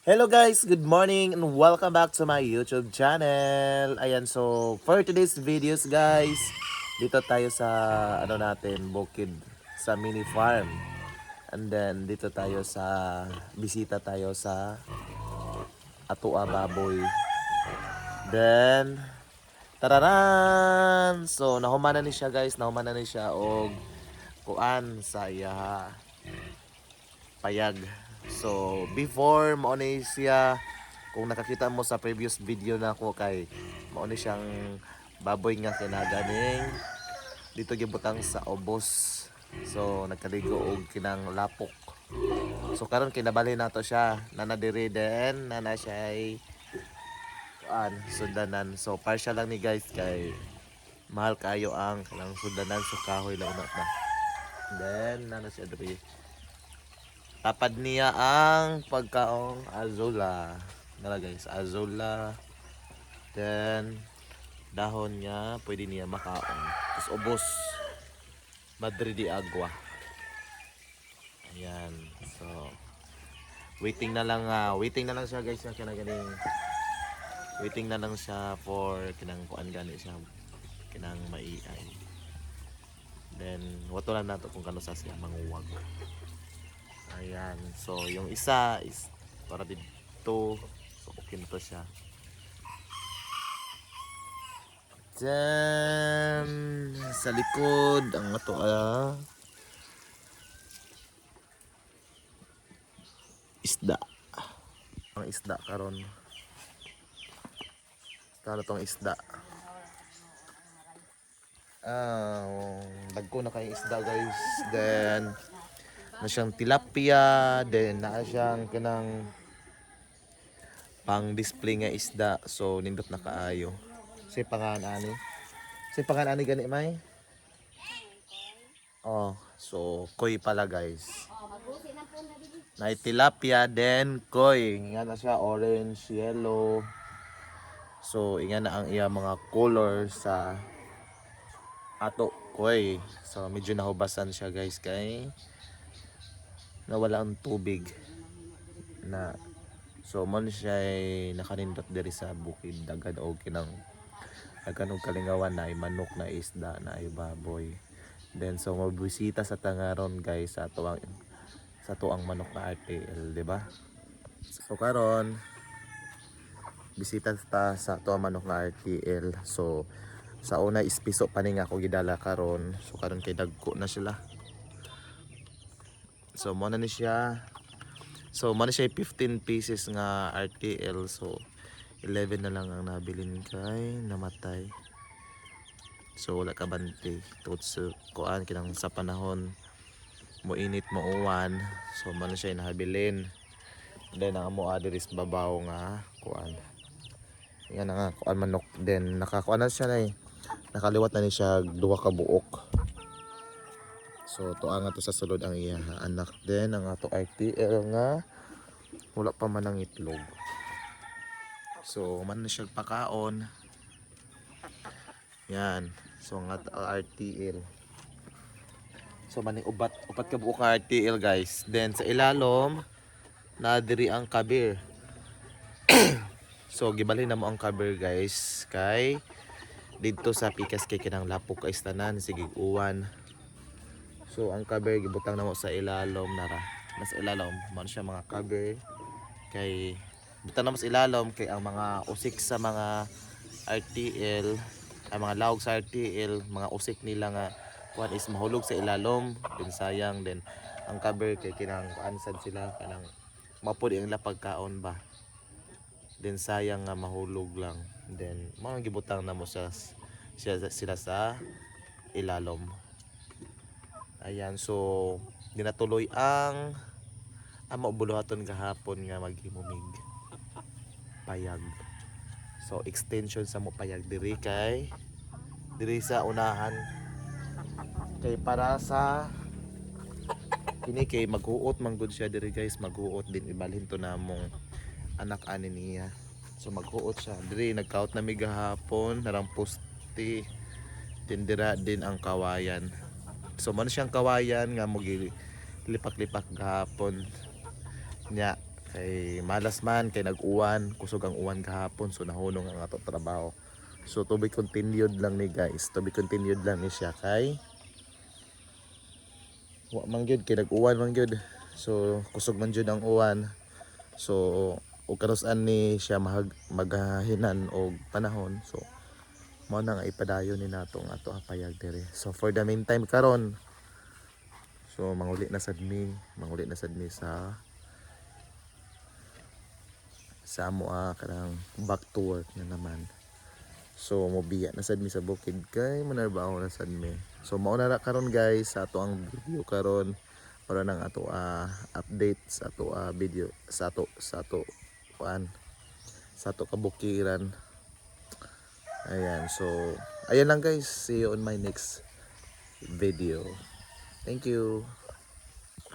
Hello guys, good morning and welcome back to my YouTube channel. Ayan, so for today's videos guys, dito tayo sa natin, bukid sa mini farm. And then dito tayo sa bisita tayo sa Atua Baboy. Then tararan! So nahumanan ni siya guys, nahumanan ni siya og kuan sa iya payag. So before mo ni siya, kung nakakita mo sa previous video na ko kay mo ni siyang baboy nga kinaganing dito gibutang sa obos. So nagkaligo og kinang lapok. So karon kinabali nato siya nanadiri den nana siya ay sundanan. So partial lang ni guys kay mahal kayo ang kanang sundanan so kahoy lang na. Then nana siya diri. Tapad niya ang pagkaong azola. Nala guys, azola. Then dahon niya pwede niya makaon. Tapos ubos. Madre di agua. Ayan. So waiting na lang siya guys na kinaganing. Waiting na lang siya for kinang kuan gani siya. Kinang maiay. Then wato lang nato kung kano sa siya manguwag. Ayan. So, yung isa is para dito. So, okay na to siya. Then, sa likod, ang ito isda. Ang isda karon. Ano tong isda? Dagko na kayong isda guys. Then, na siyang tilapia, then na siyang kanang pang display nga isda. So nindot na kaayo. Say pangan ani. Say pangan ani gani may. Oh, so koi pala guys. Na tilapia then koi. Nga na siya orange, yellow. So inga na ang iya mga color sa ato koi. So medyo nahubasan siya guys kay nawala ang tubig na so man siya ay nakanindot diri sa bukid dagan og kinang dagan og kalingawan na ay manok na isda na ay baboy. Then so mabisita sa tangaron guys sa tuang manok na RTL, di ba? So karon bisita ta sa tuang manok na RTL. So sa una ispiso pa ni nga ako gidala karon. So karon kay dagko na sila. So mo na ni siya. So man siya 15 pieces nga RTL. So 11 na lang ang nabilin kay namatay. So wala ka bante. Tungod sa kuan kinang sa panahon mo init mo uwan. So man siya nahabilin. Then ang amo adres babaw nga kuan. Yan nga kuan manok. Then nakakuan na siya na nakaliwat na ni siya duha ka buok. So tuang nga to sa sulod ang iya anak din ang ato RTL nga wala pa man ang itlog. So man na siya pakaon. Yan. So nga RTL. So maning upat ka buok nga RTL guys. Then sa ilalom na diri ang kabir. So gibalhin na mo ang kabir guys kay dito sa pikas kay kinang lapok ka istanan sige uwan. So ang cover gibutang namo sa ilalom nara. Mas ilalom man siya mga cover kay butang namo sa ilalom kay ang mga usik sa mga RTL, ang mga lawg sa RTL, mga usik nila nga kuan is mahulog sa ilalom, din sayang din ang cover kay kinang ansad sila kanang mapud ang lapagkaon ba. Din sayang nga mahulog lang. Then mga gibutang namo sila sa ilalom. Ayan, so dinatuloy ang maubuluhaton gahapon nga maghimumig payag. So extension sa mo payag diri sa unahan kay para sa kini kay maghuot man gud siya diri guys, maghuot din ibalhin to namong anak ani niya. So maghuot siya diri nagkaot na mi gahapon narang poste tindira din ang kawayan. So man siyang kawayan nga mo lipak-lipak gahapon nya Kay malas man kay nag-uwan, kusog ang uwan kahapon so nahunong ang ato trabaho. So to be continued lang ni guys, to be continued lang ni siya kay wa man gyud kay nag-uwan man gyud. So kusog man gyud ang uwan. So ug karos-an ni siya maghahinan og panahon. So mao na nga ipadayon ni nato ang ato apayag dire. So for the meantime karon, so manguli na sad mi sa amo kanang back to work na naman. So mobiya na sad mi sa bukid kay manarbaho na sad mi. So mao na ra karon guys sa ato ang video karon para nang ato update sa ato video sa ato kuan sa ato kabukiran. Ayan, so ayan lang guys, see you on my next video. Thank you.